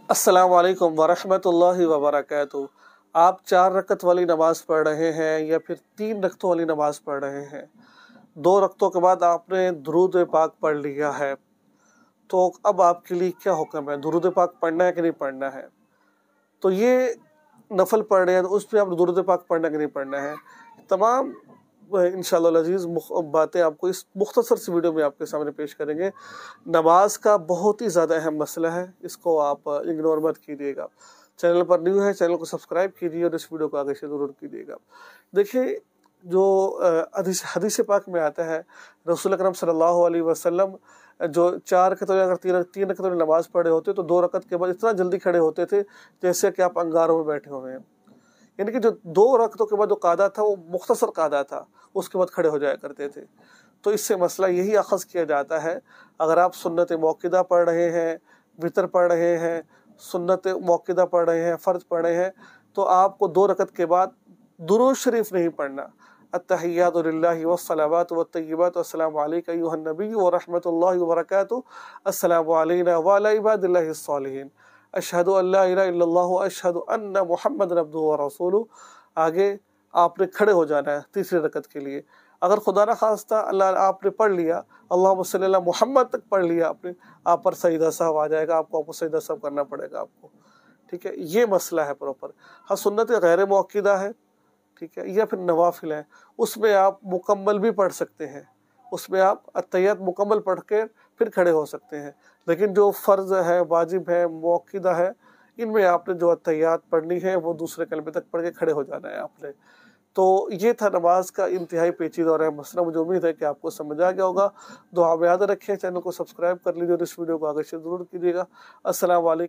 अस्सलाम वालेकुम वरहमतुल्लाहि वबरकातुहू। आप 4 रकत वाली नमाज पढ़ रहे हैं या फिर 3 रकतों वाली नमाज पढ़ रहे हैं, 2 रकतों के बाद आपने दुरूद पाक पढ़ लिया है, तो अब आपके लिए क्या हुक्म है? दुरूद पाक पढ़ना है कि नहीं पढ़ना है? तो ये नफल पढ़ रहे हैं तो उस पर आप दुरूद पाक पढ़ना कि नहीं पढ़ना है, तमाम इंशाअल्लाह अज़ीज़ बातें आपको इस मुख्तसर सी वीडियो में आपके सामने पेश करेंगे। नमाज का बहुत ही ज़्यादा अहम मसला है, इसको आप इग्नोर मत कीजिएगा। चैनल पर न्यू है, चैनल को सब्सक्राइब कीजिए और इस वीडियो को आगे से ज़रूर कीजिएगा। देखिए, जो हदीस पाक में आता है, रसूल अकरम सल्लल्लाहु अलैहि वसल्लम जो 4 रकत अगर 3 रकत नमाज पढ़े होते तो 2 रकत के बाद इतना जल्दी खड़े होते थे जैसे कि आप अंगारों में बैठे हुए हैं। यानी कि जो 2 रकतों के बाद जो कादा था वो मुख्तसर कादा था, उसके बाद खड़े हो जाया करते थे। तो इससे मसला यही अख़ज़ किया जाता है, अगर आप सुन्नत मौक़िदा पढ़ रहे हैं, वितर पढ़ रहे हैं, सुन्नत मौक़िदा पढ़ रहे हैं, फ़र्ज़ पढ़ रहे हैं, तो आपको 2 रकत के बाद दुरूद शरीफ नहीं पढ़ना। अत्तहिय्यातु लिल्लाहि वस्सलावातु वत्तय्यिबातु अस्सलामु अलैका अय्युहन नबिय्यु व रहमतुल्लाहि व बरकातुहू, अस्सलामु अलैना व अला इबादिल्लाहिस सालिहीन, अशहदु अल्ला इलाहा इल्लल्लाह व अशहदु अन्ना मुहम्मदन अब्दुहु व रसूलुहू। आगे आपने खड़े हो जाना है तीसरी रकत के लिए। अगर खुदा न खास्ता अल्लाह आपने पढ़ लिया, अल्लाहुम्मा सल्ली अला मुहम्मद तक पढ़ लिया आपने, आप पर सजदा सहव आ जाएगा, आपको सजदा सहव करना पड़ेगा आपको। ठीक है, ये मसला है प्रॉपर। हाँ, सुन्नत गैर मौक़िदा है, ठीक है, या फिर नवाफिल है, उसमें आप मुकम्मल भी पढ़ सकते हैं, उसमें आप अत्तहियात मुकम्मल पढ़ के फिर खड़े हो सकते हैं। लेकिन जो फ़र्ज़ है, वाजिब है, मौक़िदा है, इनमें आपने जो अत्तहियात पढ़नी है वो दूसरे कलमे तक पढ़ के खड़े हो जाना है आपने। तो ये था नमाज का इंतहाई पेचीदा और अहम मसला। मुझे उम्मीद है कि आपको समझ आ गया होगा। दुआ में याद रखें, चैनल को सब्सक्राइब कर लीजिए और इस वीडियो को आगे से ज़रूर कीजिएगा। अस्सलाम वालेकुम।